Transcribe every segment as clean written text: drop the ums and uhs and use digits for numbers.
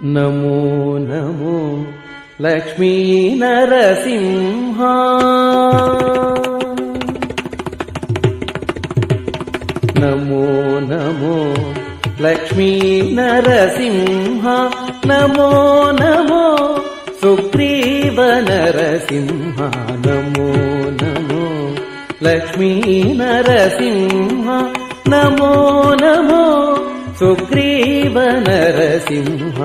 నమో నమో లక్ష్మీ నరసింహ నమో నమో లక్ష్మీ నరసింహ నమో నమో సుగ్రీవ నరసింహ నమో నమో లక్ష్మీ నరసింహ నమో నమో సుగ్రీవ నరసింహ.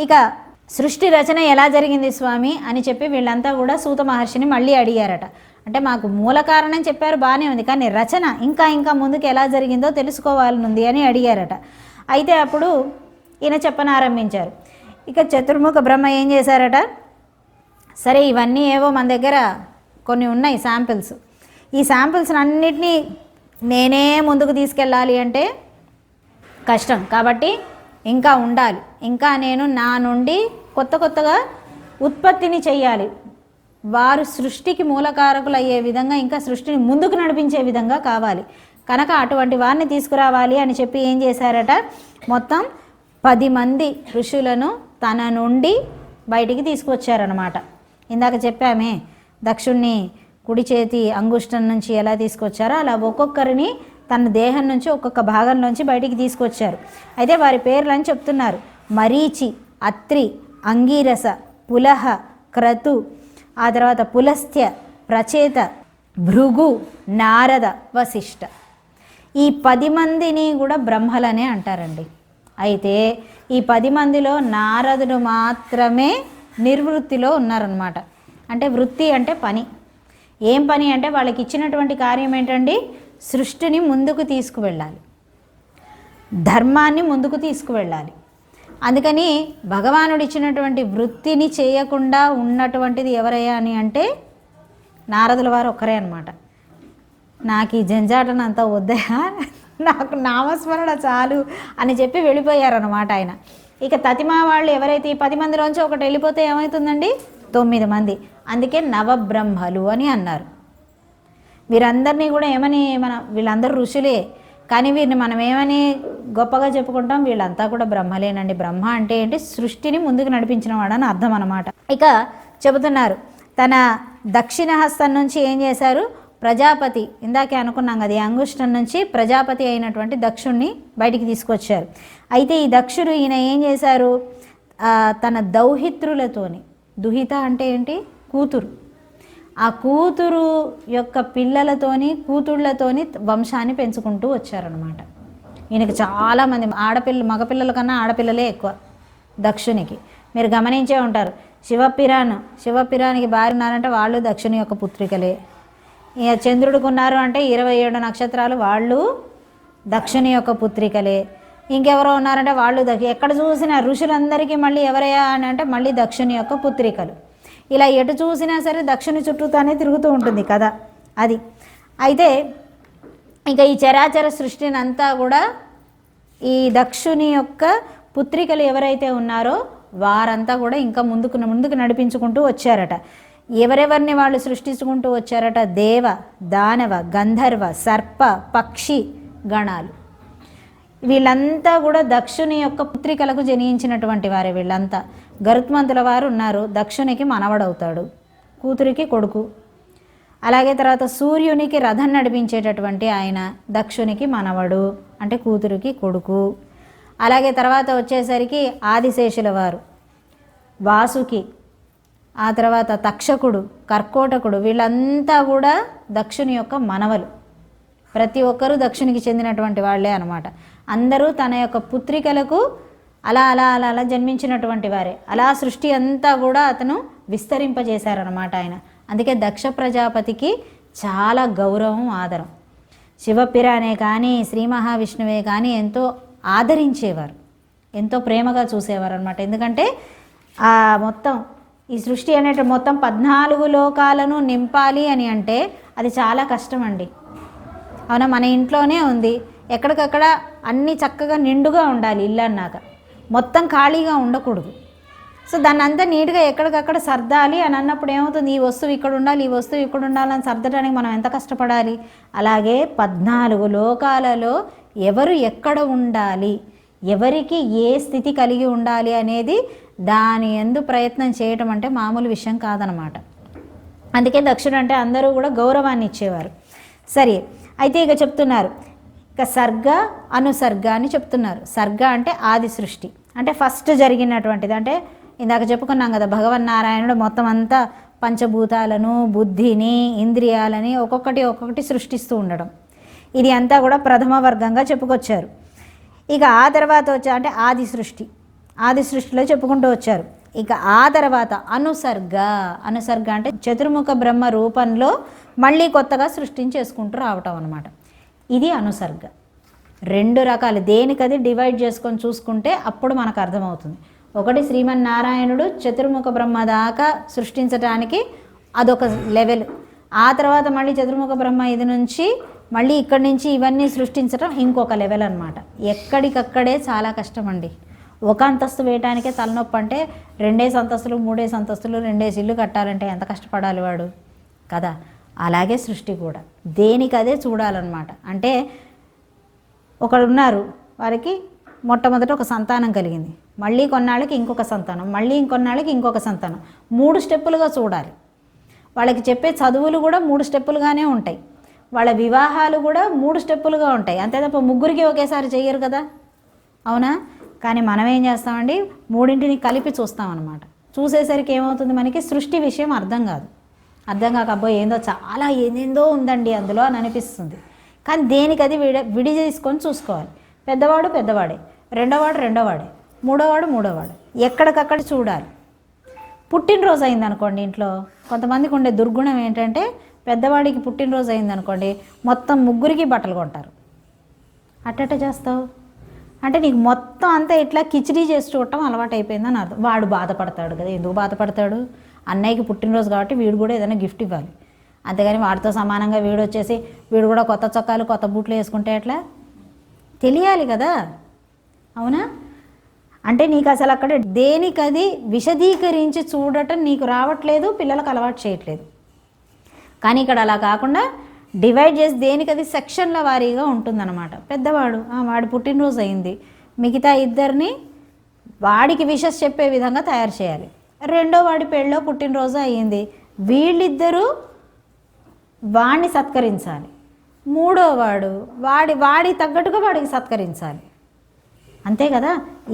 ఇక సృష్టి రచన ఎలా జరిగింది స్వామి అని చెప్పి వీళ్ళంతా కూడా సూత మహర్షిని మళ్ళీ అడిగారట. అంటే మాకు మూల కారణం చెప్పారు, బాగానే ఉంది, కానీ రచన ఇంకా ముందుకు ఎలా జరిగిందో తెలుసుకోవాలనుంది అని అడిగారట. అయితే అప్పుడు ఈయన చెప్పనారంభించారు. ఇక చతుర్ముఖ బ్రహ్మ ఏం చేశారట, సరే ఇవన్నీ ఏవో మన దగ్గర కొన్ని ఉన్నాయి శాంపిల్స్, ఈ శాంపిల్స్ అన్నిటినీ నేనే ముందుకు తీసుకెళ్ళాలి అంటే కష్టం, కాబట్టి ఇంకా ఉండాలి, ఇంకా నేను నా నుండి కొత్తగా ఉత్పత్తిని చెయ్యాలి, వారు సృష్టికి మూలకారకులు అయ్యే విధంగా ఇంకా సృష్టిని ముందుకు నడిపించే విధంగా కావాలి కనుక అటువంటి వారిని తీసుకురావాలి అని చెప్పి ఏం చేశారట, మొత్తం 10 మంది ఋషులను తన నుండి బయటికి తీసుకొచ్చారనమాట. ఇందాక చెప్పామే దక్షుణ్ణి కుడి చేతి అంగుష్టం నుంచి ఎలా తీసుకొచ్చారో అలా ఒక్కొక్కరిని తన దేహం నుంచి ఒక్కొక్క భాగంలోంచి బయటికి తీసుకొచ్చారు. అయితే వారి పేర్లని చెప్తున్నారు: మరీచి, అత్రి, అంగీరస, పులహ, క్రతు, ఆ తర్వాత పులస్త్య, ప్రచేత, భృగు, నారద, వశిష్ఠ. ఈ 10 మందిని కూడా బ్రహ్మలనే అంటారండి. అయితే ఈ 10 మందిలో నారదుడు మాత్రమే నిర్వృత్తిలో ఉన్నారన్నమాట. అంటే వృత్తి అంటే పని. ఏం పని అంటే వాళ్ళకి ఇచ్చినటువంటి కార్యం ఏంటండి, సృష్టిని ముందుకు తీసుకువెళ్ళాలి, ధర్మాన్ని ముందుకు తీసుకువెళ్ళాలి. అందుకని భగవానుడు ఇచ్చినటువంటి వృత్తిని చేయకుండా ఉన్నటువంటిది ఎవరయ్యా అని అంటే నారదుల వారు ఒక్కరే అన్నమాట. నాకు ఈ జంజాటనంతా వద్దయా, నాకు నామస్మరణ చాలు అని చెప్పి వెళ్ళిపోయారన్నమాట ఆయన. ఇక తతిమా వాళ్ళు ఎవరైతే ఈ 10 మందిలోంచి ఒకటి వెళ్ళిపోతే ఏమవుతుందండి, 9 మంది. అందుకే నవబ్రహ్మలు అని అన్నారు. వీరందరినీ కూడా ఏమని వీళ్ళందరూ ఋషులే, కానీ వీరిని మనం ఏమని గొప్పగా చెప్పుకుంటాం, వీళ్ళంతా కూడా బ్రహ్మలేనండి. బ్రహ్మ అంటే ఏంటి, సృష్టిని ముందుకు నడిపించిన వాడని అర్థం అన్నమాట. ఇక చెబుతున్నారు, తన దక్షిణ హస్తం నుంచి ఏం చేశారు, ప్రజాపతి, ఇందాకే అనుకున్నాం కదా, ఈ అంగుష్టం నుంచి ప్రజాపతి అయినటువంటి దక్షుణ్ణి బయటికి తీసుకొచ్చారు. అయితే ఈ దక్షుడు ఈయన ఏం చేశారు, తన దౌహిత్రులతోని, దుహిత అంటే ఏంటి, కూతురు, ఆ కూతురు యొక్క పిల్లలతోని కూతుళ్ళతోని వంశాన్ని పెంచుకుంటూ వచ్చారనమాట. ఈయనకి చాలామంది మగపిల్లల కన్నా ఆడపిల్లలే ఎక్కువ దక్షునికి. మీరు గమనించే ఉంటారు, శివపిరానికి భార్య ఉన్నారంటే వాళ్ళు దక్షుని యొక్క పుత్రికలే. ఇక చంద్రుడికి ఉన్నారు అంటే 27 నక్షత్రాలు వాళ్ళు దక్షుని యొక్క పుత్రికలే. ఇంకెవరో ఉన్నారంటే వాళ్ళు ఎక్కడ చూసినా ఋషులందరికీ మళ్ళీ ఎవరయ్యా అని అంటే మళ్ళీ దక్షుని యొక్క పుత్రికలు. ఇలా ఎటు చూసినా సరే దక్షుని చుట్టూతానే తిరుగుతూ ఉంటుంది కదా అది. అయితే ఇక ఈ చరాచర సృష్టిని అంతా కూడా ఈ దక్షుని యొక్క పుత్రికలు ఎవరైతే ఉన్నారో వారంతా కూడా ఇంకా ముందుకు నడిపించుకుంటూ వచ్చారట. ఎవరెవరిని వాళ్ళు సృష్టించుకుంటూ వచ్చారట, దేవ, దానవ, గంధర్వ, సర్ప, పక్షి గణాలు. వీళ్ళంతా కూడా దక్షుని యొక్క పుత్రికలకు జనించినటువంటి వారే వీళ్ళంతా. గరుత్మంతుల వారు ఉన్నారు, దక్షునికి మనవడవుతాడు, కూతురికి కొడుకు. అలాగే తర్వాత సూర్యునికి రథం నడిపించేటటువంటి ఆయన దక్షునికి మనవడు, అంటే కూతురికి కొడుకు. అలాగే తర్వాత వచ్చేసరికి ఆదిశేషుల వారు, వాసుకి, ఆ తర్వాత తక్షకుడు, కర్కోటకుడు, వీళ్ళంతా కూడా దక్షుని యొక్క మనవలు. ప్రతి ఒక్కరూ దక్షునికి చెందినటువంటి వాళ్ళే అనమాట. అందరూ తన యొక్క పుత్రికలకు అలా అలా అలా అలా జన్మించినటువంటి వారే. అలా సృష్టి అంతా కూడా అతను విస్తరింపజేశారనమాట ఆయన. అందుకే దక్ష ప్రజాపతికి చాలా గౌరవం, ఆదరం. శివపిరానే కానీ శ్రీ మహావిష్ణువే కానీ ఎంతో ఆదరించేవారు, ఎంతో ప్రేమగా చూసేవారు అనమాట. ఎందుకంటే ఆ మొత్తం ఈ సృష్టి అనేటి మొత్తం 14 లోకాలను నింపాలి అని అంటే అది చాలా కష్టం అండి. అవునా, మన ఇంట్లోనే ఉంది, ఎక్కడికక్కడ అన్నీ చక్కగా నిండుగా ఉండాలి. ఇల్లు అన్నాక మొత్తం ఖాళీగా ఉండకూడదు. సో దాన్ని అంతా నీట్గా ఎక్కడికక్కడ సర్దాలి అని అన్నప్పుడు ఏమవుతుంది, ఈ వస్తువు ఇక్కడ ఉండాలి, ఈ వస్తువు ఇక్కడ ఉండాలని సర్దడానికి మనం ఎంత కష్టపడాలి. అలాగే 14 లోకాలలో ఎవరు ఎక్కడ ఉండాలి, ఎవరికి ఏ స్థితి కలిగి ఉండాలి అనేది దాని యందు ప్రయత్నం చేయటం అంటే మామూలు విషయం కాదనమాట. అందుకే దక్షుడు అంటే అందరూ కూడా గౌరవాన్ని ఇచ్చేవారు. సరే, అయితే ఇక చెప్తున్నారు, ఇక సర్గ అనుసర్గ అని చెప్తున్నారు. సర్గ అంటే ఆది సృష్టి, అంటే ఫస్ట్ జరిగినటువంటిది. అంటే ఇందాక చెప్పుకున్నాం కదా, భగవన్నారాయణుడు మొత్తం అంతా పంచభూతాలను, బుద్ధిని, ఇంద్రియాలని ఒక్కొక్కటి సృష్టిస్తూ ఉండడం, ఇది అంతా కూడా ప్రథమ వర్గంగా చెప్పుకొచ్చారు. ఇక ఆ తర్వాత వచ్చా అంటే ఆది సృష్టిలో చెప్పుకుంటూ వచ్చారు. ఇక ఆ తర్వాత అనుసర్గ అంటే చతుర్ముఖ బ్రహ్మ రూపంలో మళ్ళీ కొత్తగా సృష్టించేసుకుంటూ రావటం అనమాట. ఇది అనుసర్గ. 2 రకాలు, దేనికది డివైడ్ చేసుకొని చూసుకుంటే అప్పుడు మనకు అర్థమవుతుంది. ఒకటి శ్రీమన్నారాయణుడు చతుర్ముఖ బ్రహ్మ దాకా సృష్టించడానికి అదొక లెవెల్. ఆ తర్వాత మళ్ళీ చతుర్ముఖ బ్రహ్మ ఇది నుంచి మళ్ళీ ఇక్కడి నుంచి ఇవన్నీ సృష్టించడం ఇంకొక లెవెల్ అనమాట. ఎక్కడికక్కడే చాలా కష్టం అండి. ఒక అంతస్తు వేయటానికే తలనొప్పి అంటే 2 అంతస్తులు 3 అంతస్తులు 2 ఇల్లు కట్టాలంటే ఎంత కష్టపడాలి వాడు కదా. అలాగే సృష్టి కూడా దేనికదే చూడాలన్నమాట. అంటే ఒకడున్నారు, వారికి మొట్టమొదట ఒక సంతానం కలిగింది, మళ్ళీ కొన్నాళ్ళకి ఇంకొక సంతానం, మళ్ళీ ఇంకొన్నాళ్ళకి ఇంకొక సంతానం, 3 స్టెప్పులుగా చూడాలి. వాళ్ళకి చెప్పే చదువులు కూడా 3 స్టెప్పులుగానే ఉంటాయి, వాళ్ళ వివాహాలు కూడా 3 స్టెప్పులుగా ఉంటాయి. అంతే తప్ప ముగ్గురికి ఒకేసారి చెయ్యరు కదా, అవునా? కానీ మనం ఏం చేస్తామండి, 3ని కలిపి చూస్తామన్నమాట. చూసేసరికి ఏమవుతుంది, మనకి సృష్టి విషయం అర్థం కాదు. అర్థం కాక అబ్బో ఏందో చాలా ఏందో ఉందండి అందులో అని అనిపిస్తుంది. కానీ దేనికి అది విడి చేసుకొని చూసుకోవాలి. పెద్దవాడు పెద్దవాడే, రెండోవాడే, మూడోవాడు ఎక్కడికక్కడ చూడాలి. పుట్టినరోజు అయిందనుకోండి ఇంట్లో, కొంతమందికి ఉండే దుర్గుణం ఏంటంటే పెద్దవాడికి పుట్టినరోజు అయిందనుకోండి మొత్తం ముగ్గురికి బట్టలు కొంటారు. అట్టట చేస్తావు అంటే నీకు మొత్తం అంతా ఇట్లా కిచిడీ చేసి చూడటం అలవాటు అయిపోయిందని అర్థం. వాడు బాధపడతాడు కదా, ఎందుకు బాధపడతాడు, అన్నయ్యకి పుట్టినరోజు కాబట్టి వీడు కూడా ఏదైనా గిఫ్ట్ ఇవ్వాలి. అంతేగాని వాడితో సమానంగా వీడు కూడా కొత్త చొక్కాలు కొత్త బూట్లు వేసుకుంటే ఎట్లా, తెలియాలి కదా, అవునా? అంటే నీకు అసలు అక్కడ దేనికది విశదీకరించి చూడటం నీకు రావట్లేదు, పిల్లలకు అలవాటు చేయట్లేదు. కానీ ఇక్కడ అలా కాకుండా డివైడ్ చేసి దేనికది సెక్షన్ల వారీగా ఉంటుందన్నమాట. పెద్దవాడు వాడి పుట్టినరోజు అయింది, మిగతా ఇద్దరిని వాడికి విషెస్ చెప్పే విధంగా తయారు చేయాలి. రెండో వాడి పెళ్ళో పుట్టినరోజు అయ్యింది, వీళ్ళిద్దరూ వాడిని సత్కరించాలి. మూడో వాడి తగ్గట్టుగా వాడికి సత్కరించాలి. అంతే కదా,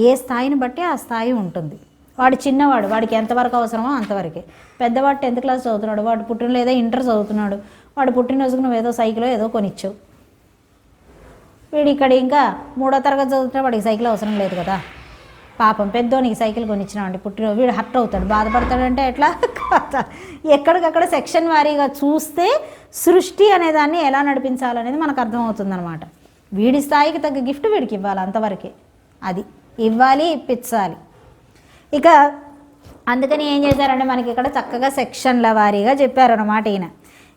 ఏ స్థాయిని బట్టి ఆ స్థాయి ఉంటుంది. వాడు చిన్నవాడు, వాడికి ఎంతవరకు అవసరమో అంతవరకే. పెద్దవాడు 10th క్లాస్ చదువుతున్నాడు, వాడు పుట్టినరోజు ఏదో ఇంటర్ చదువుతున్నాడు, వాడు పుట్టినరోజుకు నువ్వు ఏదో సైకిలో ఏదో కొనిచ్చావు. వీడు ఇక్కడ ఇంకా 3వ తరగతి చదువుతున్నా, వాడికి సైకిల్ అవసరం లేదు కదా. పాపం పెద్దోనికి సైకిల్ కొనిచ్చినామండి, పుట్టినరోజు వీడు హర్ట్ అవుతాడు, బాధపడతాడంటే ఎట్లా కదా. ఎక్కడికక్కడ సెక్షన్ వారీగా చూస్తే సృష్టి అనేదాన్ని ఎలా నడిపించాలనేది మనకు అర్థమవుతుందన్నమాట. వీడి స్థాయికి తగ్గ గిఫ్ట్ వీడికి ఇవ్వాలి, అంతవరకే. అది ఇవ్వాలి, ఇప్పించాలి. ఇక అందుకని ఏం చేశారంటే మనకి ఇక్కడ చక్కగా సెక్షన్ల వారీగా చెప్పారన్నమాట ఈయన.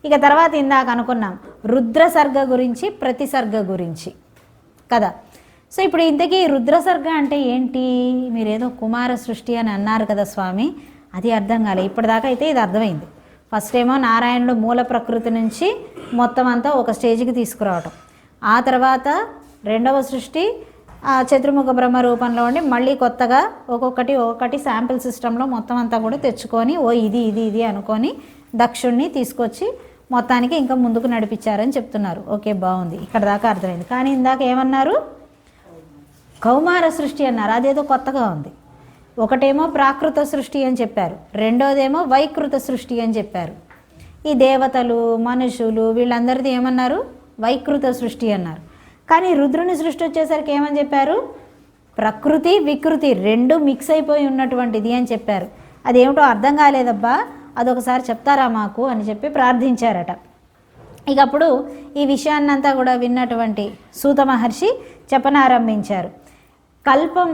ఇక తర్వాత ఇందాక అనుకున్నాం రుద్రసర్గ గురించి, ప్రతిసర్గ గురించి కదా. సో ఇప్పుడు ఇంతకీ రుద్రసర్గ అంటే ఏంటి, మీరేదో కుమార సృష్టి అని అన్నారు కదా స్వామి, అది అర్థం కాలే. ఇప్పటిదాకా అయితే ఇది అర్థమైంది. ఫస్ట్ ఏమో నారాయణుడు మూల ప్రకృతి నుంచి మొత్తం అంతా ఒక స్టేజ్కి తీసుకురావటం, ఆ తర్వాత రెండవ సృష్టి చతుర్ముఖ బ్రహ్మ రూపంలో ఉండి మళ్ళీ కొత్తగా ఒక్కొక్కటి శాంపిల్ సిస్టంలో మొత్తం అంతా కూడా తెచ్చుకొని ఇది అనుకొని దక్షుణ్ణి తీసుకొచ్చి మొత్తానికి ఇంకా ముందుకు నడిపించారని చెప్తున్నారు. ఓకే, బాగుంది, ఇక్కడ దాకా అర్థమైంది. కానీ ఇందాక ఏమన్నారు, కౌమార సృష్టి అన్నారు, అదేదో కొత్తగా ఉంది. ఒకటేమో ప్రాకృత సృష్టి అని చెప్పారు, రెండోదేమో వైకృత సృష్టి అని చెప్పారు. ఈ దేవతలు మనుషులు వీళ్ళందరిది ఏమన్నారు, వైకృత సృష్టి అన్నారు. కానీ రుద్రుని సృష్టి వచ్చేసరికి ఏమని చెప్పారు, ప్రకృతి వికృతి 2 మిక్స్ అయిపోయి ఉన్నటువంటిది అని చెప్పారు. అదేమిటో అర్థం కాలేదబ్బా, అదొకసారి చెప్తారా మాకు అని చెప్పి ప్రార్థించారట. ఇక అప్పుడు ఈ విషయాన్నంతా కూడా విన్నటువంటి సూత మహర్షి చెప్పనారంభించారు. కల్పం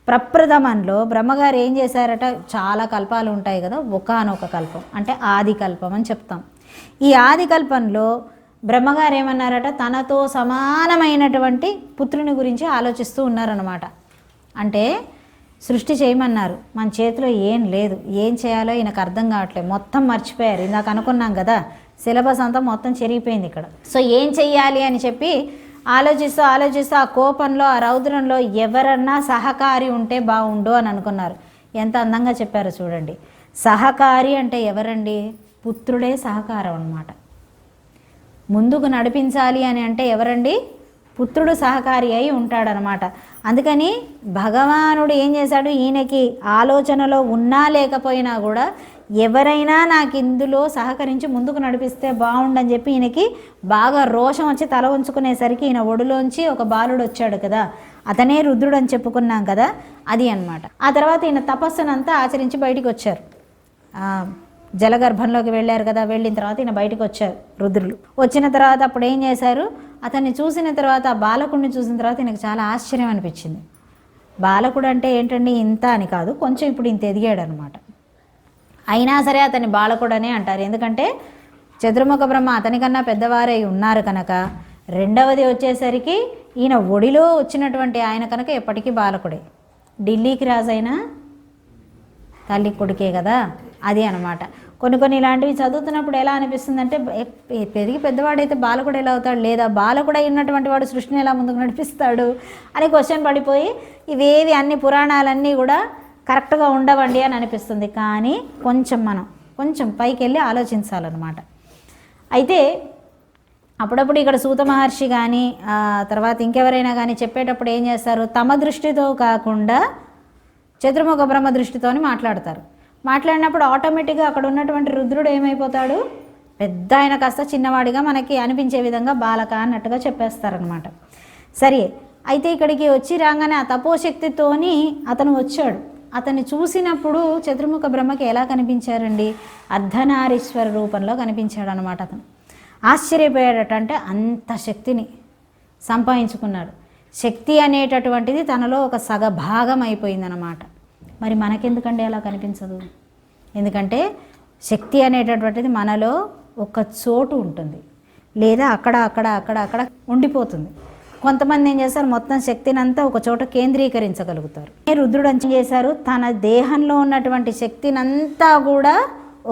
ప్రప్రథమంలో బ్రహ్మగారు ఏం చేశారట, చాలా కల్పాలు ఉంటాయి కదా, ఒకానొక కల్పం అంటే ఆది కల్పం అని చెప్తాం. ఈ ఆది కల్పంలో బ్రహ్మగారు ఏమన్నారట, తనతో సమానమైనటువంటి పుత్రుని గురించి ఆలోచిస్తూ ఉన్నారనమాట. అంటే సృష్టి చేయమన్నారు, మన చేతిలో ఏం లేదు, ఏం చేయాలో ఈయనకు అర్థం కావట్లేదు, మొత్తం మర్చిపోయారు. ఇందాక అనుకున్నాం కదా, సిలబస్ అంతా మొత్తం చెరిగిపోయింది ఇక్కడ. సో ఏం చెయ్యాలి అని చెప్పి ఆలోచిస్తూ ఆ కోపంలో, ఆ రౌద్రంలో ఎవరన్నా సహకారి ఉంటే బాగుండు అని అనుకున్నారు. ఎంత అందంగా చెప్పారో చూడండి. సహకారి అంటే ఎవరండి? పుత్రుడే సహకారం అన్నమాట. ముందుకు నడిపించాలి అని అంటే ఎవరండి? పుత్రుడు సహకారి అయి ఉంటాడనమాట. అందుకని భగవానుడు ఏం చేశాడు, ఈయనకి ఆలోచనలో ఉన్నా లేకపోయినా కూడా ఎవరైనా నాకు ఇందులో సహకరించి ముందుకు నడిపిస్తే బాగుండని చెప్పి ఈయనకి బాగా రోషం వచ్చి తల ఉంచుకునేసరికి ఈయన ఒడిలోంచి ఒక బాలుడు వచ్చాడు కదా, అతనే రుద్రుడు అని చెప్పుకున్నాం కదా, అది అన్నమాట. ఆ తర్వాత ఈయన తపస్సునంతా ఆచరించి బయటికి వచ్చారు. జలగర్భంలోకి వెళ్ళారు కదా, వెళ్ళిన తర్వాత ఈయన బయటకు వచ్చారు రుద్రులు. వచ్చిన తర్వాత అప్పుడు ఏం చేశారు, అతన్ని చూసిన తర్వాత, ఆ బాలకుడిని చూసిన తర్వాత ఈయనకు చాలా ఆశ్చర్యం అనిపించింది. బాలకుడు అంటే ఏంటండి, ఇంత అని కాదు, కొంచెం ఇప్పుడు ఇంత ఎదిగాడు అనమాట. అయినా సరే అతన్ని బాలకుడనే అంటారు, ఎందుకంటే చతుర్ముఖ బ్రహ్మ అతనికన్నా పెద్దవారై ఉన్నారు కనుక. రెండవది వచ్చేసరికి ఈయన ఒడిలో వచ్చినటువంటి ఆయన కనుక ఎప్పటికీ బాలకుడే. ఢిల్లీకి రాజైనా తల్లి కొడుకే కదా, అది అనమాట. కొన్ని ఇలాంటివి చదువుతున్నప్పుడు ఎలా అనిపిస్తుంది అంటే, పెరిగి పెద్దవాడైతే బాలకుడు ఎలా అవుతాడు, లేదా బాలకుడై ఉన్నటువంటి వాడు సృష్టిని ఎలా ముందుకు నడిపిస్తాడు అని క్వశ్చన్ పడిపోయి ఇవేవి అన్ని పురాణాలన్నీ కూడా కరెక్ట్గా ఉండవండి అని అనిపిస్తుంది. కానీ కొంచెం పైకి వెళ్ళి ఆలోచించాలన్నమాట. అయితే అప్పుడప్పుడు ఇక్కడ సూత మహర్షి కానీ తర్వాత ఇంకెవరైనా కానీ చెప్పేటప్పుడు ఏం చేస్తారు, తమ దృష్టితో కాకుండా చతుర్ముఖ బ్రహ్మ దృష్టితోని మాట్లాడతారు. మాట్లాడినప్పుడు ఆటోమేటిక్గా అక్కడ ఉన్నటువంటి రుద్రుడు ఏమైపోతాడు, పెద్ద ఆయన కాస్త చిన్నవాడిగా మనకి అనిపించే విధంగా బాలక అన్నట్టుగా చెప్పేస్తారనమాట. సరే, అయితే ఇక్కడికి వచ్చి రాగానే ఆ తపోశక్తితోని అతను వచ్చాడు. అతన్ని చూసినప్పుడు చతుర్ముఖ బ్రహ్మకి ఎలా కనిపించారండి, అర్ధనారీశ్వర రూపంలో కనిపించాడు అనమాట. అతను ఆశ్చర్యపోయాడట. అంటే అంత శక్తిని సంపాదించుకున్నాడు. శక్తి అనేటటువంటిది తనలో ఒక సగభాగం అయిపోయిందనమాట. మరి మనకెందుకండి అలా కనిపించదు? ఎందుకంటే శక్తి అనేటటువంటిది మనలో ఒక చోటు ఉంటుంది, లేదా అక్కడ ఉండిపోతుంది. కొంతమంది ఏం చేస్తారు, మొత్తం శక్తిని అంతా ఒక చోట కేంద్రీకరించగలుగుతారు. రుద్రుడు ఏం చేశారు, తన దేహంలో ఉన్నటువంటి శక్తిని అంతా కూడా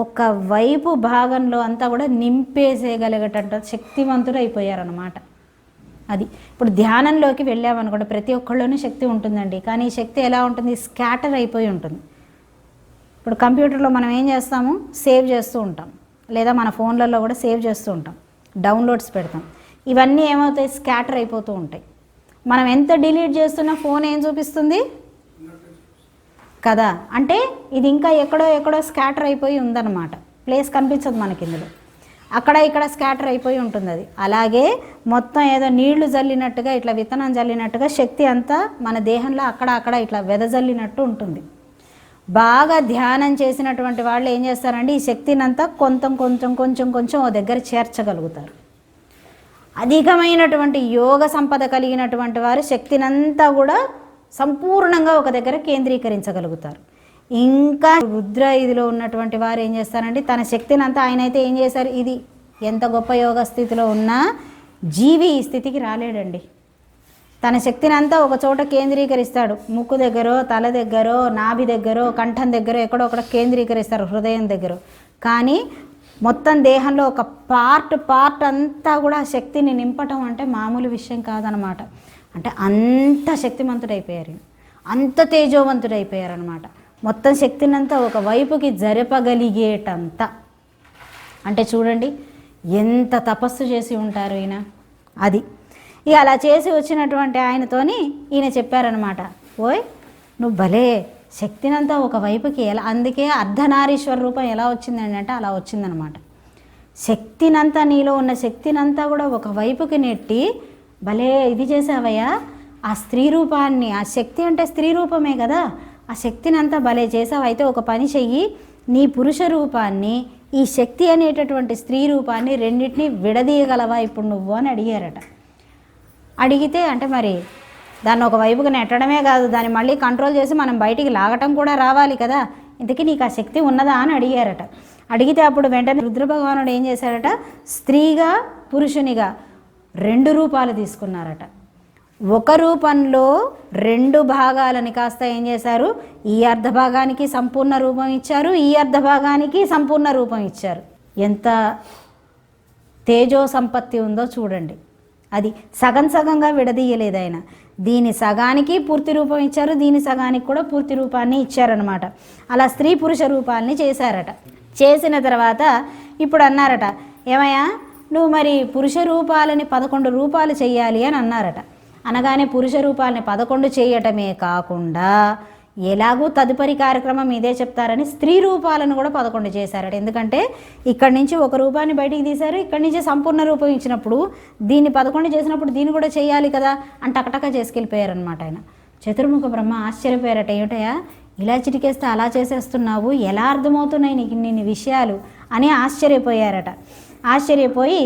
ఒక వైపు భాగంలో అంతా కూడా నింపేసేయగలిగేటంత శక్తివంతుడు అయిపోయారనమాట. అది ఇప్పుడు ధ్యానంలోకి వెళ్ళామనుకోండి, ప్రతి ఒక్కళ్ళలోనూ శక్తి ఉంటుందండి. కానీ ఈ శక్తి ఎలా ఉంటుంది, స్కాటర్ అయిపోయి ఉంటుంది. ఇప్పుడు కంప్యూటర్లో మనం ఏం చేస్తాము, సేవ్ చేస్తూ ఉంటాం, లేదా మన ఫోన్లలో కూడా సేవ్ చేస్తూ ఉంటాం, డౌన్లోడ్స్ పెడతాం. ఇవన్నీ ఏమవుతాయి, స్కాటర్ అయిపోతూ ఉంటాయి. మనం ఎంత డిలీట్ చేస్తున్నా ఫోన్ ఏం చూపిస్తుంది కదా, అంటే ఇది ఇంకా ఎక్కడో స్కాటర్ అయిపోయి ఉందన్నమాట. ప్లేస్ కనిపించదు మనకి ఇందులో, ఇక్కడ స్కాటర్ అయిపోయి ఉంటుంది అది. అలాగే మొత్తం ఏదో నీళ్లు జల్లినట్టుగా, ఇట్లా విత్తనం జల్లినట్టుగా శక్తి అంతా మన దేహంలో అక్కడ ఇట్లా వెదజల్లినట్టు ఉంటుంది. బాగా ధ్యానం చేసినటువంటి వాళ్ళు ఏం చేస్తారంటే ఈ శక్తిని అంతా కొంచెం ఓ దగ్గర చేర్చగలుగుతారు. అధికమైనటువంటి యోగ సంపద కలిగినటువంటి వారు శక్తినంతా కూడా సంపూర్ణంగా ఒక దగ్గర కేంద్రీకరించగలుగుతారు. ఇంకా రుద్ర ఇదిలో ఉన్నటువంటి వారు ఏం చేస్తారంటే తన శక్తిని అంతా, ఆయన అయితే ఏం చేశారు, ఇది ఎంత గొప్ప యోగ స్థితిలో ఉన్నా జీవి ఈ స్థితికి రాలేడండి. తన శక్తిని అంతా ఒక చోట కేంద్రీకరిస్తాడు. ముక్కు దగ్గరో, తల దగ్గరో, నాభి దగ్గరో, కంఠం దగ్గర ఎక్కడో ఒకటి కేంద్రీకరిస్తారు, హృదయం దగ్గర. కానీ మొత్తం దేహంలో ఒక పార్ట్ అంతా కూడా శక్తిని నింపటం అంటే మామూలు విషయం కాదనమాట. అంటే అంత శక్తిమంతుడైపోయారు, అంత తేజోవంతుడైపోయారనమాట. మొత్తం శక్తినంతా ఒక వైపుకి జరపగలిగేటంత. అంటే చూడండి ఎంత తపస్సు చేసి ఉంటారు ఈయన. అది ఇక అలా చేసి వచ్చినటువంటి ఆయనతోని ఈయన చెప్పారనమాట, ఓయ్ నువ్వు భలే శక్తినంతా ఒక వైపుకి ఎలా, అందుకే అర్ధనారీశ్వర రూపం ఎలా వచ్చిందండి అంటే అలా వచ్చిందనమాట. శక్తినంతా, నీలో ఉన్న శక్తినంతా కూడా ఒక వైపుకి నెట్టి భలే ఇది చేసావయ్యా. ఆ స్త్రీ రూపాన్ని, ఆ శక్తి అంటే స్త్రీ రూపమే కదా, ఆ శక్తిని అంతా భలే చేసావు. అయితే ఒక పని చెయ్యి, నీ పురుష రూపాన్ని, ఈ శక్తి అనేటటువంటి స్త్రీ రూపాన్ని రెండింటినీ విడదీయగలవా ఇప్పుడు నువ్వు అని అడిగారట. అడిగితే అంటే మరి దాన్ని ఒక వైపుగా నెట్టడమే కాదు, దాన్ని మళ్ళీ కంట్రోల్ చేసి మనం బయటికి లాగటం కూడా రావాలి కదా, ఇంతకీ నీకు ఆ శక్తి ఉన్నదా అని అడిగారట. అడిగితే అప్పుడు వెంటనే రుద్రభగవానుడు ఏం చేశారట, స్త్రీగా పురుషునిగా 2 రూపాలు తీసుకున్నారట. ఒక రూపంలో 2 భాగాలని కాస్త ఏం చేశారు, ఈ అర్ధభాగానికి సంపూర్ణ రూపం ఇచ్చారు, ఈ అర్ధభాగానికి సంపూర్ణ రూపం ఇచ్చారు. ఎంత తేజో సంపత్తి ఉందో చూడండి. అది సగం సగంగా విడదీయలేదు ఆయన. దీని సగానికి పూర్తి రూపం ఇచ్చారు, దీని సగానికి కూడా పూర్తి రూపాన్ని ఇచ్చారనమాట. అలా స్త్రీ పురుష రూపాలని చేశారట. చేసిన తర్వాత ఇప్పుడు అన్నారట, ఏమయ్యా నువ్వు మరి పురుష రూపాలని 11 రూపాలు చెయ్యాలి అని అన్నారట. అనగానే పురుష రూపాలని 11 చేయటమే కాకుండా ఎలాగూ తదుపరి కార్యక్రమం ఇదే చెప్తారని స్త్రీ రూపాలను కూడా 11 చేశారట. ఎందుకంటే ఇక్కడి నుంచి ఒక రూపాన్ని బయటికి తీశారు, ఇక్కడి నుంచి సంపూర్ణ రూపం ఇచ్చినప్పుడు దీన్ని 11 చేసినప్పుడు దీన్ని కూడా చేయాలి కదా అని టకటక చేసుకెళ్ళిపోయారనమాట ఆయన. చతుర్ముఖ బ్రహ్మ ఆశ్చర్యపోయారట, ఏమిటయా ఇలా చిటికేస్తే అలా చేసేస్తున్నావు, ఎలా అర్థమవుతున్నాయి నీకు ఇన్ని విషయాలు అని ఆశ్చర్యపోయారట. ఆశ్చర్యపోయి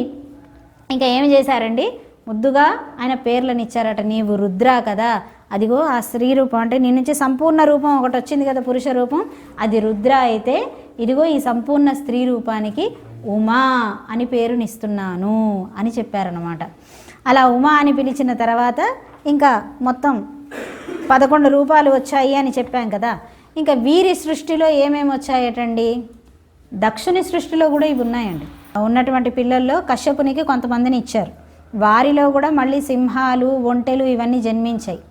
ఇంకా ఏమి చేశారండి, ముద్దుగా ఆయన పేర్లను ఇచ్చారట. నీవు రుద్ర కదా, అదిగో ఆ స్త్రీ రూపం అంటే నీ నుంచి సంపూర్ణ రూపం ఒకటి వచ్చింది కదా పురుష రూపం, అది రుద్ర అయితే ఇదిగో ఈ సంపూర్ణ స్త్రీ రూపానికి ఉమా అని పేరునిస్తున్నాను అని చెప్పారనమాట. అలా ఉమా అని పిలిచిన తర్వాత ఇంకా మొత్తం 11 రూపాలు వచ్చాయి అని చెప్పాం కదా. ఇంకా వీరి సృష్టిలో ఏమేమి వచ్చాయటండి, దక్షుని సృష్టిలో కూడా ఇవి ఉన్నాయండి. ఉన్నటువంటి పిల్లల్లో కశ్యపునికి కొంతమందిని ఇచ్చారు, వారిలో కూడా మళ్ళీ సింహాలు ఒంటెలు ఇవన్నీ జన్మించాయి.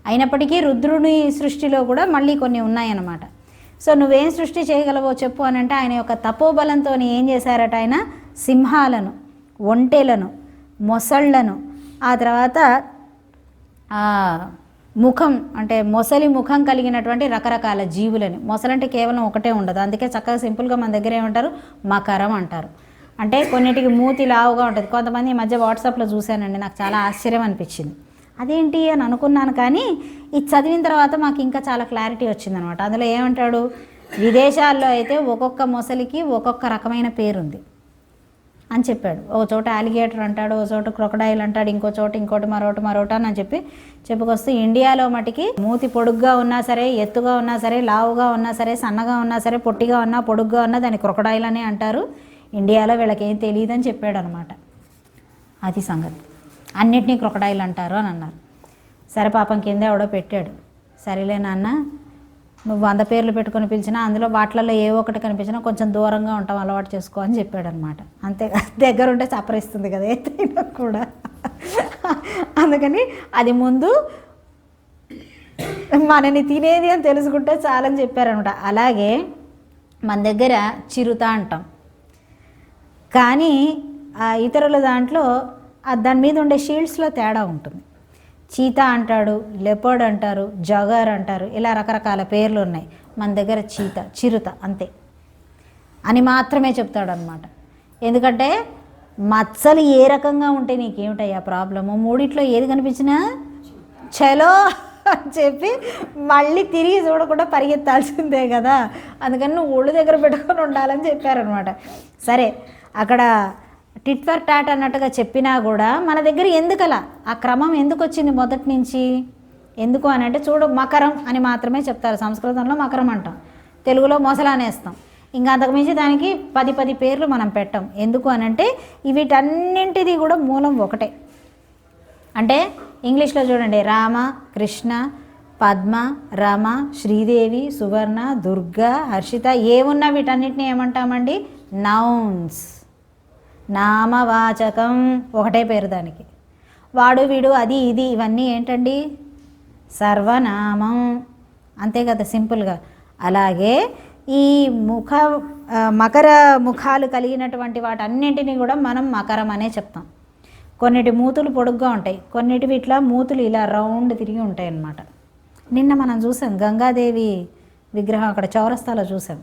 అయినప్పటికీ రుద్రుని సృష్టిలో కూడా మళ్ళీ కొన్ని ఉన్నాయన్నమాట. సో నువ్వేం సృష్టి చేయగలవో చెప్పు అని అంటే ఆయన యొక్క తపోబలంతో ఏం చేశారట, ఆయన సింహాలను, ఒంటెలను, మొసళ్లను, ఆ తర్వాత ముఖం అంటే మొసలి ముఖం కలిగినటువంటి రకరకాల జీవులని. మొసలంటే కేవలం ఒకటే ఉండదు, అందుకే చక్కగా సింపుల్గా మన దగ్గర ఏమంటారు, మకరం అంటారు. అంటే కొన్నిటికి మూతి లావుగా ఉంటుంది. కొంతమంది ఈ మధ్య వాట్సాప్లో చూశానండి, నాకు చాలా ఆశ్చర్యం అనిపించింది. అదేంటి అని అనుకున్నాను, కానీ ఇది చదివిన తర్వాత మాకు ఇంకా చాలా క్లారిటీ వచ్చిందనమాట. అందులో ఏమంటాడు, విదేశాల్లో అయితే ఒక్కొక్క మొసలికి ఒక్కొక్క రకమైన పేరుంది అని చెప్పాడు. ఓ చోట అలిగేటర్ అంటాడు, ఓ చోట క్రొకడైల్ అంటాడు, ఇంకో చోట ఇంకోటి మరోటి అని చెప్పి చెప్పుకొస్తూ ఇండియాలో మటుకి మూతి పొడుగ్గా ఉన్నా సరే, ఎత్తుగా ఉన్నా సరే, లావుగా ఉన్నా సరే, సన్నగా ఉన్నా సరే, పొట్టిగా ఉన్నా, పొడుగ్గా ఉన్నా దాన్ని క్రొకడైల్ అని అంటారు. ఇండియాలో వీళ్ళకి ఏం తెలియదని చెప్పాడు అనమాట. అది సంగతి, అన్నిటినీ క్రొకడైల్ అంటారు అని అన్నారు. సరే పాపం కింద ఎవడో పెట్టాడు, సరేలే నాన్న నువ్వు 100 పేర్లు పెట్టుకొని పిలిచినా అందులో వాటిలలో ఏ ఒకటి కనిపించినా కొంచెం దూరంగా ఉంటాం, అలవాటు చేసుకో అని చెప్పాడు అనమాట. అంతే, దగ్గర ఉంటే చప్పరిస్తుంది కదా ఏదైనా కూడా. అందుకని అది ముందు మనని తినేది అని తెలుసుకుంటే చాలని చెప్పారనమాట. అలాగే మన దగ్గర చిరుత అంటాం, కానీ ఇతరుల దాంట్లో దాని మీద ఉండే షీల్డ్స్లో తేడా ఉంటుంది. చీతా అంటాడు, లెపర్డ్ అంటారు, జగర్ అంటారు, ఇలా రకరకాల పేర్లు ఉన్నాయి. మన దగ్గర చిరుత అంతే అని మాత్రమే చెప్తాడు అనమాట. ఎందుకంటే మచ్చలు ఏ రకంగా ఉంటే నీకేమిటయ్యా ప్రాబ్లము, మూడిట్లో ఏది కనిపించినా చలో అని చెప్పి మళ్ళీ తిరిగి చూడకుండా పరిగెత్తాల్సిందే కదా, అందుకని నువ్వు ఒళ్ళు దగ్గర పెట్టుకొని ఉండాలని చెప్పారనమాట. సరే అక్కడ టిట్ ఫర్ టాట్ అన్నట్టుగా చెప్పినా కూడా మన దగ్గర ఎందుకలా ఆ క్రమం ఎందుకు వచ్చింది మొదటి నుంచి, ఎందుకు అని అంటే చూడు మకరం అని మాత్రమే చెప్తారు. సంస్కృతంలో మకరం అంటాం, తెలుగులో మొసలనేస్తాం. ఇంకా అంతకుమించి దానికి 10 పేర్లు మనం పెట్టాం. ఎందుకు అని అంటే వీటన్నింటిది కూడా మూలం ఒకటే. అంటే ఇంగ్లీష్లో చూడండి, రామ, కృష్ణ, పద్మ, రమ, శ్రీదేవి, సువర్ణ, దుర్గా, హర్షిత ఏమున్నా వీటన్నిటిని ఏమంటామండి, నౌన్స్. నామవాచకం ఒకటే పేరు దానికి. వాడు వీడు అది ఇది ఇవన్నీ ఏంటండి, సర్వనామం. అంతే కదా సింపుల్గా. అలాగే ఈ మకర ముఖాలు కలిగినటువంటి వాటన్నింటినీ కూడా మనం మకరం అనే చెప్తాం. కొన్నిటి మూతులు పొడుగ్గా ఉంటాయి, కొన్నిటివి ఇట్లా మూతులు ఇలా రౌండ్ తిరిగి ఉంటాయి అన్నమాట. నిన్న మనం చూసాం గంగాదేవి విగ్రహం అక్కడ చౌరస్తాలో చూసాం.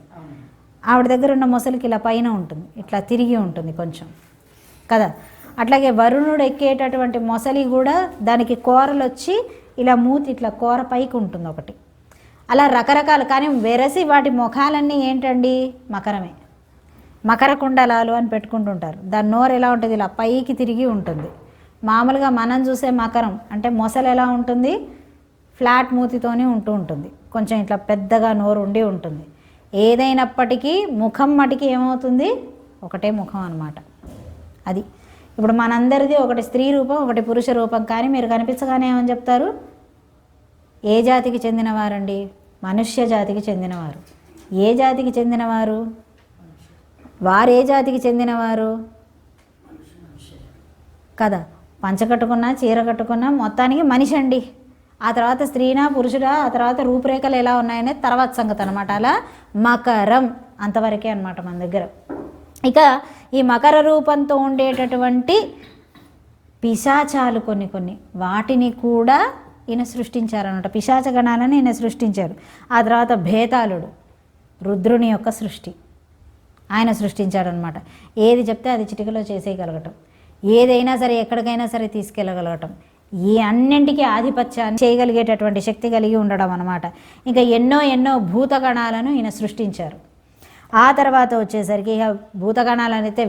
ఆవిడ దగ్గర ఉన్న మొసలికి ఇలా పైన ఉంటుంది, ఇట్లా తిరిగి ఉంటుంది కొంచెం కదా. అట్లాగే వరుణుడు ఎక్కేటటువంటి మొసలి కూడా దానికి కూరలు వచ్చి ఇలా మూతి ఇట్లా కూర పైకి ఉంటుంది ఒకటి. అలా రకరకాలు, కానీ వెరసి వాటి ముఖాలన్నీ ఏంటండి, మకరమే. మకర కుండలాలు అని పెట్టుకుంటుంటారు. దాని నోరు ఎలా ఉంటుంది, ఇలా పైకి తిరిగి ఉంటుంది. మామూలుగా మనం చూసే మకరం అంటే మొసలు ఎలా ఉంటుంది, ఫ్లాట్ మూతితోనే ఉంటుంది, కొంచెం ఇట్లా పెద్దగా నోరు ఉండి ఉంటుంది. ఏదైనప్పటికీ ముఖం మటుకి ఏమవుతుంది, ఒకటే ముఖం అన్నమాట. అది ఇప్పుడు మనందరిది ఒకటి స్త్రీ రూపం, ఒకటి పురుష రూపం. కానీ మీరు కనిపించగానే ఏమని చెప్తారు, ఏ జాతికి చెందినవారండి, మనుష్య జాతికి చెందినవారు. ఏ జాతికి చెందినవారు, వారు ఏ జాతికి చెందినవారు కదా, పంచ కట్టుకున్నా, చీర కట్టుకున్నా, మొత్తానికి మనిషి అండి. ఆ తర్వాత స్త్రీనా పురుషుడా, ఆ తర్వాత రూపురేఖలు ఎలా ఉన్నాయనేది తర్వాత సంగతి అనమాట. అలా మకరం అంతవరకే అనమాట మన దగ్గర. ఇక ఈ మకర రూపంతో ఉండేటటువంటి పిశాచాలు కొన్ని వాటిని కూడా ఈయన సృష్టించారనమాట. పిశాచ గణాలను ఈయన సృష్టించారు. ఆ తర్వాత భేతాళుడు రుద్రుని యొక్క సృష్టి ఆయన సృష్టించాడనమాట. ఏది చెప్తే అది చిటికలో చేసేయగలగటం, ఏదైనా సరే ఎక్కడికైనా సరే తీసుకెళ్ళగలగటం, ఈ అన్నింటికీ ఆధిపత్యాన్ని చేయగలిగేటటువంటి శక్తి కలిగి ఉండడం అనమాట. ఇంకా ఎన్నో భూతగణాలను ఈయన సృష్టించారు. ఆ తర్వాత వచ్చేసరికి ఇక భూతగణాలను అయితే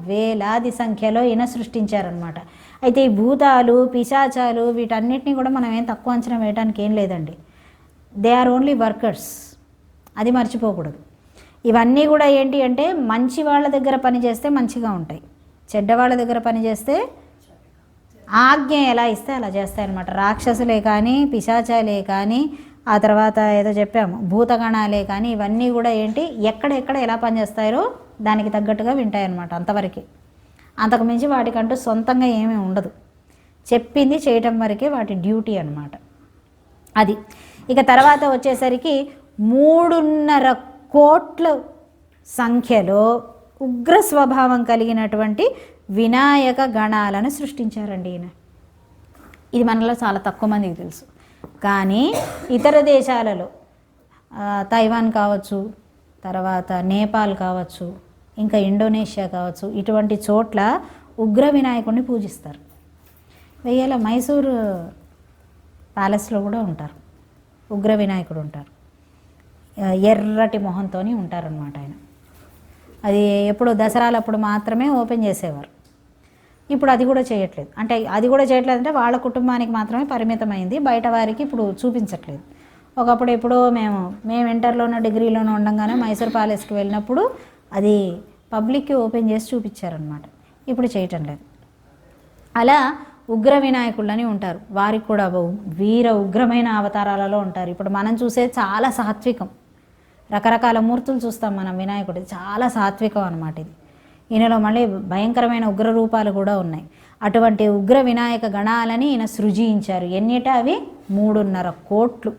వేలాది సంఖ్యలో ఈయన సృష్టించారనమాట. అయితే ఈ భూతాలు, పిశాచాలు వీటన్నిటిని కూడా మనం ఏం తక్కువ అంచనా వేయడానికి ఏం లేదండి. దే ఆర్ ఓన్లీ వర్కర్స్, అది మర్చిపోకూడదు. ఇవన్నీ కూడా ఏంటి అంటే మంచి వాళ్ళ దగ్గర పని చేస్తే మంచిగా ఉంటాయి, చెడ్డవాళ్ళ దగ్గర పని చేస్తే ఆజ్ఞ ఎలా ఇస్తే అలా చేస్తాయన్నమాట. రాక్షసులే కానీ, పిశాచాలే కానీ, ఆ తర్వాత ఏదో చెప్పాము భూతగణాలే కానీ, ఇవన్నీ కూడా ఏంటి ఎక్కడెక్కడ ఎలా పనిచేస్తాయో దానికి తగ్గట్టుగా వింటాయన్నమాట. అంతవరకు, అంతకుమించి వాటికంటూ సొంతంగా ఏమీ ఉండదు. చెప్పింది చేయటం వరకే వాటి డ్యూటీ అన్నమాట. అది ఇక తర్వాత వచ్చేసరికి 3.5 కోట్ల సంఖ్యలో ఉగ్ర స్వభావం కలిగినటువంటి వినాయక గణాలను సృష్టించారండి ఈయన. ఇది మనలో చాలా తక్కువ మందికి తెలుసు. కానీ ఇతర దేశాలలో తైవాన్ కావచ్చు, తర్వాత నేపాల్ కావచ్చు, ఇంకా ఇండోనేషియా కావచ్చు, ఇటువంటి చోట్ల ఉగ్ర వినాయకుడిని పూజిస్తారు. వెయ్యేల మైసూరు ప్యాలెస్లో కూడా ఉంటారు, ఉగ్ర వినాయకుడు ఉంటారు. ఎర్రటి మొహంతో ఉంటారనమాట ఆయన. అది ఎప్పుడు దసరాలప్పుడు మాత్రమే ఓపెన్ చేసేవారు. ఇప్పుడు అది కూడా చేయట్లేదు. అంటే అది కూడా చేయట్లేదు అంటే వాళ్ళ కుటుంబానికి మాత్రమే పరిమితమైంది, బయట వారికి ఇప్పుడు చూపించట్లేదు. ఒకప్పుడు ఎప్పుడో మేము ఇంటర్లోనో డిగ్రీలోనో ఉండగానే మైసూర్ ప్యాలెస్కి వెళ్ళినప్పుడు అది పబ్లిక్కి ఓపెన్ చేసి చూపించారనమాట. ఇప్పుడు చేయటం లేదు. అలా ఉగ్ర వినాయకుళ్ళని ఉంటారు. వారికి కూడా వీర ఉగ్రమైన అవతారాలలో ఉంటారు. ఇప్పుడు మనం చూసే చాలా సాత్వికం, రకరకాల మూర్తులు చూస్తాం మనం. వినాయకుడి చాలా సాత్వికం అన్నమాట ఇది. ఈయనలో మళ్ళీ భయంకరమైన ఉగ్ర రూపాలు కూడా ఉన్నాయి. అటువంటి ఉగ్ర వినాయక గణాలని ఈయన సృజించారు. ఎన్నిట అవి 3.5 కోట్లు,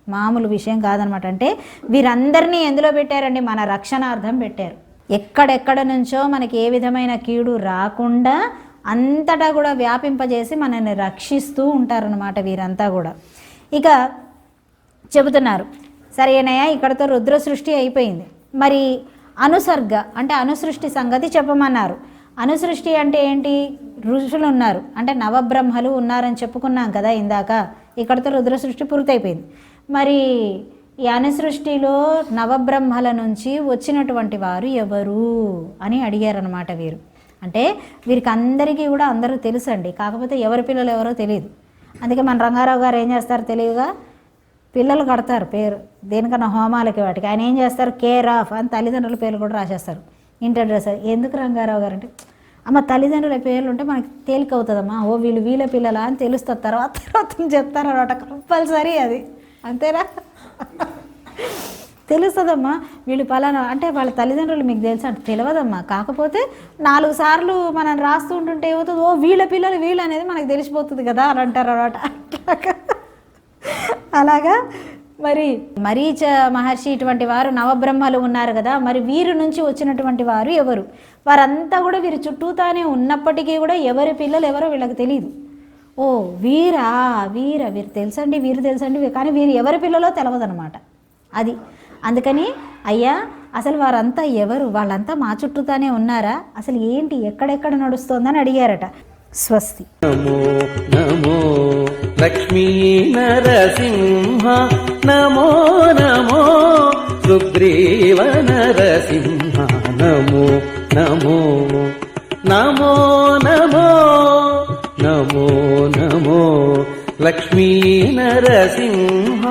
మామూలు విషయం కాదనమాట. అంటే వీరందరినీ ఎందులో పెట్టారండి? మన రక్షణార్థం పెట్టారు. ఎక్కడెక్కడ నుంచో మనకి ఏ విధమైన కీడు రాకుండా అంతటా కూడా వ్యాపింపజేసి మనల్ని రక్షిస్తూ ఉంటారనమాట వీరంతా కూడా. ఇక చెబుతున్నారు, సరేనయ్యా ఇక్కడతో రుద్ర సృష్టి అయిపోయింది, మరి అనుసర్గ అంటే అనుసృష్టి సంగతి చెప్పమన్నారు. అనుసృష్టి అంటే ఏంటి? ఋషులు ఉన్నారు, అంటే నవబ్రహ్మలు ఉన్నారని చెప్పుకున్నాం కదా ఇందాక. ఇక్కడతో రుద్ర సృష్టి పూర్తయిపోయింది. మరి ఈ అనుసృష్టిలో నవబ్రహ్మల నుంచి వచ్చినటువంటి వారు ఎవరు అని అడిగారనమాట వీరు. అంటే వీరికి అందరికీ కూడా అందరూ తెలుసండి, కాకపోతే ఎవరి పిల్లలు ఎవరో తెలియదు. అందుకే మన రంగారావు గారు ఏం చేస్తారు తెలియగా, పిల్లలు కడతారు పేరు దేనికన్నా హోమాలకి వాటికి. ఆయన ఏం చేస్తారు, కేర్ ఆఫ్ అని తల్లిదండ్రుల పేర్లు కూడా రాసేస్తారు ఇంటి అడ్రస్. ఎందుకు రంగారావు గారు అంటే, అమ్మ తల్లిదండ్రుల పేర్లు ఉంటే మనకి తేలిక అవుతుందమ్మా, ఓ వీళ్ళ పిల్లలా అని తెలుస్తుంది, తర్వాత చెప్తారు అనమాట. కంపల్సరీ అది, అంతేనా? తెలుస్తుందమ్మా వీళ్ళు పలానా అంటే వాళ్ళ తల్లిదండ్రులు మీకు తెలుసా అంటే తెలియదమ్మా, కాకపోతే 4 సార్లు మనం రాస్తూ ఉంటుంటే ఏమవుతుంది, ఓ వీళ్ళ పిల్లలు వీళ్ళు అనేది మనకు తెలిసిపోతుంది కదా అని అంటారు అనమాట. అలాగా మరి మరీచ మహర్షి ఇటువంటి వారు నవబ్రహ్మలు ఉన్నారు కదా, మరి వీరి నుంచి వచ్చినటువంటి వారు ఎవరు? వారంతా కూడా వీరి చుట్టూతానే ఉన్నప్పటికీ కూడా ఎవరి పిల్లలు ఎవరో వీళ్ళకి తెలియదు. ఓ వీరు తెలుసండి కానీ వీరు ఎవరి పిల్లలో తెలవదనమాట. అది అందుకని అయ్యా అసలు వారంతా ఎవరు, వాళ్ళంతా మా చుట్టూతానే ఉన్నారా, అసలు ఏంటి ఎక్కడెక్కడ నడుస్తోందని అడిగారట. స్వస్తి. నమో నమో లక్ష్మీ నరసింహ, నమో నమో సుగ్రీవ నరసింహ, నమో నమో నమో నమో నమో నమో లక్ష్మీ నరసింహ.